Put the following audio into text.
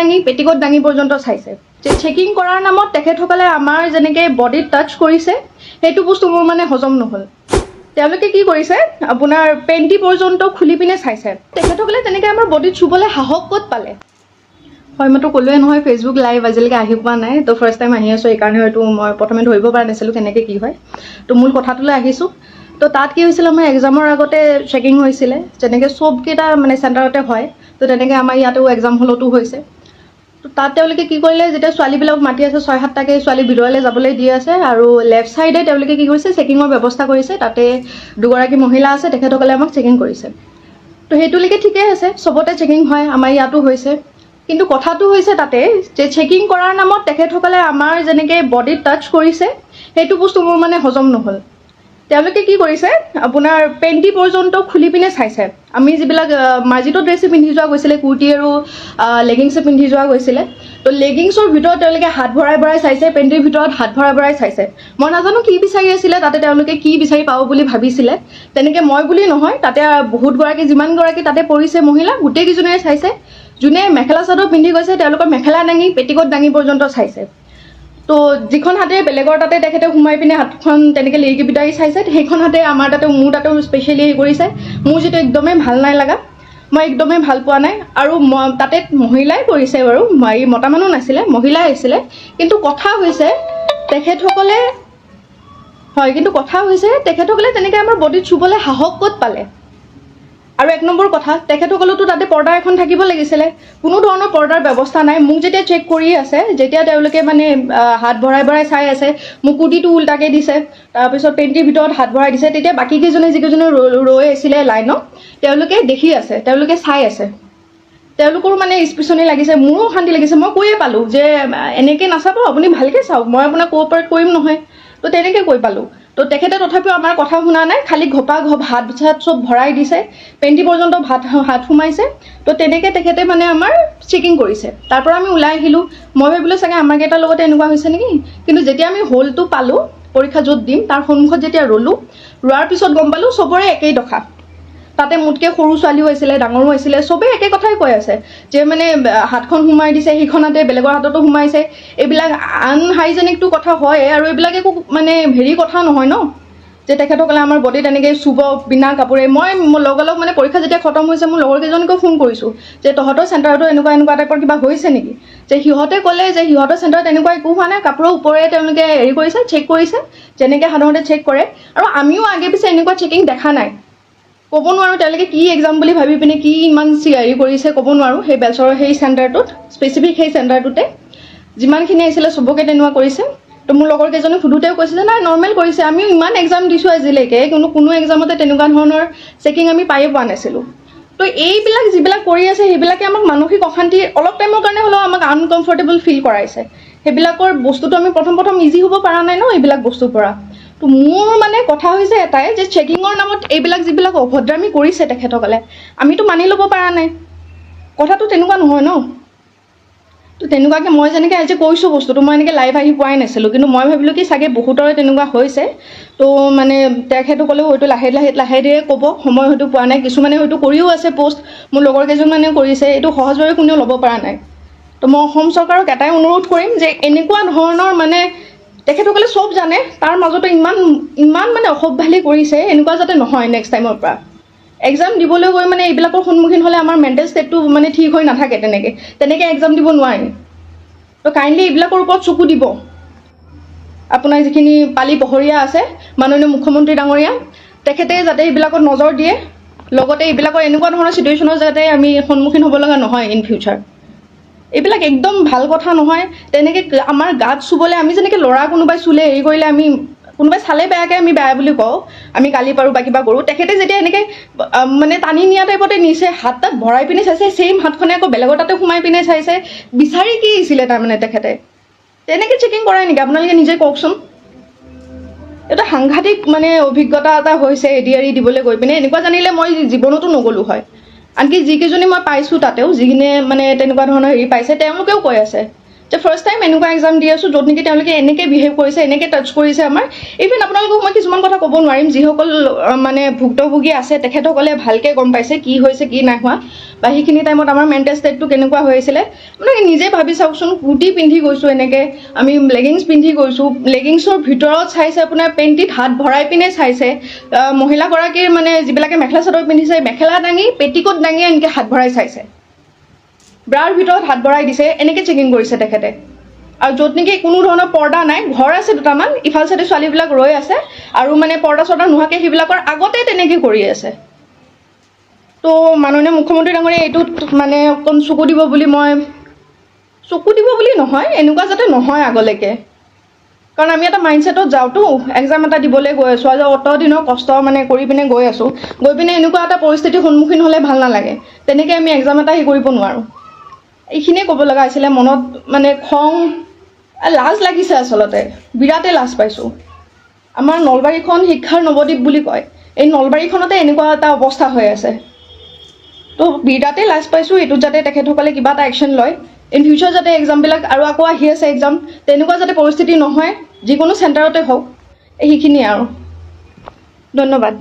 দাঙি পেটিকোট দাঙি পৰ্যন্ত চাইছে যে চেকিং কৰাৰ নামত তেখেতসকলে আমাৰ যেনেকৈ বডিত টাচ কৰিছে সেইটো বস্তু মোৰ মানে হজম নহ'ল তেওঁলোকে কি কৰিছে আপোনাৰ পেণ্টি পৰ্যন্ত খুলি পিনে চাইছে তেখেতসকলে তেনেকৈ আমাৰ বডিত চুবলৈ সাহস ক'ত পালে হয় মইতো ক'লোৱে নহয় ফেচবুক লাইভ আজিলৈকে আহি পোৱা নাই তো ফাৰ্ষ্ট টাইম আহি আছোঁ সেইকাৰণে হয়তো মই প্ৰথমে ধৰিব পৰা নাছিলোঁ কেনেকৈ কি হয় তো মূল কথাটোলৈ আহিছোঁ তো তাত কি হৈছিলে আমাৰ এক্সামৰ আগতে চেকিং হৈছিলে যেনেকৈ চবকেইটা মানে চেণ্টাৰতে হয় তো তেনেকৈ আমাৰ ইয়াতেও এক্সাম হলতো হৈছে তো তাত তেওঁলোকে কি কৰিলে যেতিয়া ছোৱালীবিলাক মাতি আছে 6-7টাকৈ ছোৱালী ভিতৰলৈ যাবলৈ দি আছে আৰু লেফ্ট ছাইডে তেওঁলোকে কি কৰিছে চেকিঙৰ ব্যৱস্থা কৰিছে তাতে দুগৰাকী মহিলা আছে তেখেতসকলে আমাক চেকিং কৰিছে তো সেইটোলৈকে ঠিকেই আছে চবতে চেকিং হয় আমাৰ ইয়াতো হৈছে কিন্তু কথাটো হৈছে তাতে যে চেকিং কৰাৰ নামত তেখেতসকলে আমাৰ যেনেকৈ বডিত টাচ কৰিছে সেইটো বস্তু মোৰ মানে হজম নহ'ল তেওঁলোকে কি কৰিছে আপোনাৰ পেণ্টি পৰ্যন্ত খুলি পিনে চাইছে আমি যিবিলাক মাৰ্জিত ড্ৰেছে পিন্ধি যোৱা গৈছিলে কুৰ্তি আৰু লেগিংছে পিন্ধি যোৱা গৈছিলে তো লেগিংছৰ ভিতৰত তেওঁলোকে হাত ভৰাই ভৰাই চাইছে পেণ্টিৰ ভিতৰত হাত ভৰাই ভৰাই চাইছে মই নাজানো কি বিচাৰি আছিলে তাতে তেওঁলোকে কি বিচাৰি পাব বুলি ভাবিছিলে তেনেকৈ মই বুলি নহয় তাতে বহুতগৰাকী যিমানগৰাকী তাতে পৰিছে মহিলা গোটেইকেইজনীয়ে চাইছে যোনে মেখেলা চাদৰ পিন্ধি গৈছে তেওঁলোকৰ মেখেলা দাঙি পেটিকোট দাঙি পৰ্যন্ত চাইছে তো যিখন হাতে বেলেগৰ তাতে তেখেতে সোমাই পিনে হাতখন তেনেকৈ লিৰিকি বিটাৰি চাইছে সেইখন হাতে আমাৰ তাতে মোৰ তাতেও স্পেচিয়েলি হেৰি কৰিছে মোৰ যিটো একদমেই ভাল নাই লগা মই একদমেই ভাল পোৱা নাই আৰু তাতে মহিলাই কৰিছে বাৰু এই মতা মানুহ নাছিলে মহিলাই আহিছিলে কিন্তু কথা হৈছে তেখেতসকলে তেনেকৈ আমাৰ বডিত চুবলৈ সাহস ক'ত পালে আৰু এক নম্বৰ কথা তেখেতসকলেতো তাতে পৰ্দা এখন থাকিব লাগিছিলে কোনো ধৰণৰ পৰ্দাৰ ব্যৱস্থা নাই মোক যেতিয়া চেক কৰি আছে যেতিয়া তেওঁলোকে মানে হাত ভৰাই ভৰাই চাই আছে মোক কুৰ্তিটো উল্টাকৈ দিছে তাৰপিছত পেণ্টিৰ ভিতৰত হাত ভৰাই দিছে তেতিয়া বাকীকেইজনে যিকেইজনে ৰৈ আছিলে লাইনত তেওঁলোকে দেখি আছে তেওঁলোকে চাই আছে তেওঁলোকৰো মানে স্পেচনি লাগিছে মোৰো অশান্তি লাগিছে মই কৈয়ে পালোঁ যে এনেকৈ নাচাব আপুনি ভালকৈ চাওক মই আপোনাক কোঅপাৰেট কৰিম নহয় তো তেনেকৈ কৈ পালোঁ তো তেখেতে তথাপিও আমাৰ কথা শুনা নাই খালি ঘপা হাত চাত চব ভৰাই দিছে পেণ্টি পৰ্যন্ত হাত সোমাইছে তো তেনেকৈ তেখেতে মানে আমাৰ চেকিং কৰিছে তাৰ পৰা আমি ওলাই আহিলোঁ মই ভাবিলোঁ চাগে আমাৰ কেইটাৰ লগতে এনেকুৱা হৈছে নেকি কিন্তু যেতিয়া আমি হ'লটো পালোঁ পৰীক্ষা য'ত দিম তাৰ সন্মুখত যেতিয়া ৰ'লোঁ ৰোৱাৰ পিছত গম পালোঁ চবৰে একেই দশা তাতে মোতকৈ সৰু ছোৱালীও আছিলে ডাঙৰো আছিলে চবেই একে কথাই কৈ আছে যে মানে হাতখন সোমাই দিছে সেইখনতে বেলেগৰ হাততো সোমাইছে এইবিলাক আনহাইজেনিকটো কথা হয় আৰু এইবিলাক একো মানে হেৰি কথা নহয় ন যে তেখেতসকলে আমাৰ বডিত এনেকৈ চুব বিনা কাপোৰে মই লগালগ মানে পৰীক্ষা যেতিয়া খতম হৈছে মোৰ লগৰকেইজনীকো ফোন কৰিছোঁ যে তহঁতৰ চেণ্টাৰতো এনেকুৱা টাইপৰ কিবা হৈছে নেকি যে সিহঁতে ক'লে যে সিহঁতৰ চেণ্টাৰত এনেকুৱা একো হোৱা নাই কাপোৰৰ ওপৰে তেওঁলোকে হেৰি কৰিছে চেক কৰিছে যেনেকৈ সাধাৰণতে চেক কৰে আৰু আমিও আগে পিছে এনেকুৱা চেকিং দেখা নাই ক'ব নোৱাৰোঁ তেওঁলোকে কি এক্সাম বুলি ভাবি পিনে কি ইমান হেৰি কৰিছে ক'ব নোৱাৰোঁ সেই বেলচৰৰ সেই চেণ্টাৰটোত স্পেচিফিক সেই চেণ্টাৰটোতে যিমানখিনি আহিছিলে চবকে তেনেকুৱা কৰিছে তো মোৰ লগৰ কেইজনে সোধোতেও কৈছে যে নাই নৰ্মেল কৰিছে আমিও ইমান এক্সাম দিছোঁ আজিলৈকে কিন্তু কোনো এক্সামতে তেনেকুৱা ধৰণৰ চেকিং আমি পায়ে পোৱা নাছিলোঁ তো এইবিলাক যিবিলাক কৰি আছে সেইবিলাকে আমাক মানসিক অশান্তি অলপ টাইমৰ কাৰণে হ'লেও আমাক আনকমফৰ্টেবল ফিল কৰাইছে সেইবিলাকৰ বস্তুটো আমি প্ৰথম ইজি হ'ব পৰা নাই ন এইবিলাক বস্তুৰ পৰা তো মোৰ মানে কথা হৈছে এটাই যে চেকিঙৰ নামত এইবিলাক যিবিলাক অভদ্ৰামি কৰিছে তেখেতসকলে আমিতো মানি ল'ব পৰা নাই কথাটো তেনেকুৱা নহয় ন তো তেনেকুৱাকৈ মই যেনেকৈ আজি কৈছোঁ বস্তুটো মই এনেকৈ লাইভ আহি পোৱাই নাছিলোঁ কিন্তু মই ভাবিলোঁ কি চাগে বহুতৰে তেনেকুৱা হৈছে তো মানে তেখেতসকলেও হয়তো লাহে ধীৰে ক'ব সময় হয়তো পোৱা নাই কিছুমানে হয়তো কৰিও আছে পষ্ট মোৰ লগৰ কেইজনমানেও কৰিছে এইটো সহজভাৱে কোনেও ল'ব পৰা নাই তো মই অসম চৰকাৰক এটাই অনুৰোধ কৰিম যে এনেকুৱা ধৰণৰ মানে তেখেতসকলে চব জানে তাৰ মাজতে ইমান মানে অসভ্যালি কৰিছে এনেকুৱা যাতে নহয় নেক্সট টাইমৰ পৰা এক্সাম দিবলৈ গৈ মানে এইবিলাকৰ সন্মুখীন হ'লে আমাৰ মেণ্টেল ষ্টেটটো মানে ঠিক হৈ নাথাকে তেনেকৈ এক্সাম দিব নোৱাৰি তো কাইণ্ডলি এইবিলাকৰ ওপৰত চকু দিব আপোনাৰ যিখিনি পালি পহৰীয়া আছে মাননীয় মুখ্যমন্ত্ৰী ডাঙৰীয়া তেখেতে যাতে এইবিলাকত নজৰ দিয়ে লগতে এইবিলাকৰ এনেকুৱা ধৰণৰ চিটুৱেশ্যনৰ যাতে আমি সন্মুখীন হ'ব লগা নহয় ইন ফিউচাৰ এইবিলাক একদম ভাল কথা নহয় তেনেকৈ আমাৰ গাত চুবলৈ আমি যেনেকৈ ল'ৰা কোনোবাই চুলে হেৰি কৰিলে আমি কোনোবাই চালে বেয়াকৈ আমি বেয়া বুলি কওঁ আমি গালি পাৰোঁ বা কিবা কৰোঁ তেখেতে যেতিয়া এনেকৈ মানে টানি নিয়া টাইপতে নিছে হাত তাত ভৰাই পিনে চাইছে ছেইম হাতখনে আকৌ বেলেগৰ তাতে সোমাই পিনে চাইছে বিচাৰি কি আহিছিলে তাৰমানে তেখেতে তেনেকৈ চেকিং কৰাই নেকি আপোনালোকে নিজে কওকচোন এটা সাংঘাতিক মানে অভিজ্ঞতা এটা হৈছে এডিআৰি দিবলৈ গৈ পিনে এনেকুৱা জানিলে মই জীৱনতো নগ'লোঁ হয় আনকি যিকেইজনী মই পাইছোঁ তাতেও যিখিনিয়ে মানে তেনেকুৱা ধৰণৰ হেৰি পাইছে তেওঁলোকেও কৈ আছে যে ফাৰ্ষ্ট টাইম এনেকুৱা এক্সাম দি আছোঁ য'ত নেকি তেওঁলোকে এনেকৈ বিহেভ কৰিছে, এনেকৈ টাচ কৰিছে আমাৰ। ইভেন আপোনালোকক মই কিছুমান কথা ক'ব নোৱাৰিম, যিসকল মানে ভুক্তভোগী আছে তেখেতসকলে ভালকৈ গম পাইছে কি হৈছে কি নাই হোৱা, বা সেইখিনি টাইমত আমাৰ মেণ্টেল ষ্টেটটো কেনেকুৱা হৈ আছিলে। আপোনালোকে নিজে ভাবি চাওকচোন, কুৰ্তি পিন্ধি গৈছোঁ এনেকৈ, আমি লেগিংছ পিন্ধি গৈছোঁ, লেগিংছৰ ভিতৰত চাইছে আপোনাৰ পেণ্টিত হাত ভৰাই পিনে চাইছে, মহিলাগৰাকীৰ মানে যিবিলাকে মেখেলা চাদৰ পিন্ধিছে মেখেলা দাঙি পেটিকোট দাঙি এনেকৈ হাত ভৰাই চাইছে, ব্ৰাৰ ভিতৰত হাত ভৰাই দিছে, এনেকৈ চেকিং কৰিছে তেখেতে। আৰু য'ত নেকি কোনো ধৰণৰ পৰ্দা নাই, ঘৰ আছে দুটামান, ইফাল চাইডে ছোৱালীবিলাক ৰৈ আছে আৰু মানে পৰ্দা চৰ্দা নোহোৱাকৈ সেইবিলাকৰ আগতে তেনেকৈ কৰি আছে। তো মাননীয় মুখ্যমন্ত্ৰী ডাঙৰীয়া এইটোত মানে অকণ চকু দিব বুলি নহয়, এনেকুৱা যাতে নহয় আগলৈকে। কাৰণ আমি এটা মাইণ্ডছেটত যাওঁতো, এক্সাম এটা দিবলৈ গৈ আছোঁ, আৰু অত দিনৰ কষ্ট মানে কৰি পিনে গৈ আছোঁ, গৈ পিনে এনেকুৱা এটা পৰিস্থিতিৰ সন্মুখীন হ'লে ভাল নালাগে। তেনেকৈ আমি এক্সাম এটা হেৰি কৰিব নোৱাৰোঁ। এইখিনিয়ে ক'ব লগা হৈছিলে। মনত মানে খং, লাজ লাগিছে, আচলতে বিৰাটেই লাজ পাইছোঁ। আমাৰ নলবাৰীখন শিক্ষাৰ নৱদ্বীপ বুলি কয়, এই নলবাৰীখনতে এনেকুৱা এটা অৱস্থা হৈ আছে। তো বিৰাটেই লাজ পাইছোঁ। এইটোত যাতে তেখেতসকলে কিবা এটা একশ্যন লয়, ইন ফিউচাৰ যাতে এক্সামবিলাক আৰু আকৌ আহি আছে এক্সাম, তেনেকুৱা যাতে পৰিস্থিতি নহয়, যিকোনো চেণ্টাৰতে হওক। সেইখিনিয়ে আৰু, ধন্যবাদ।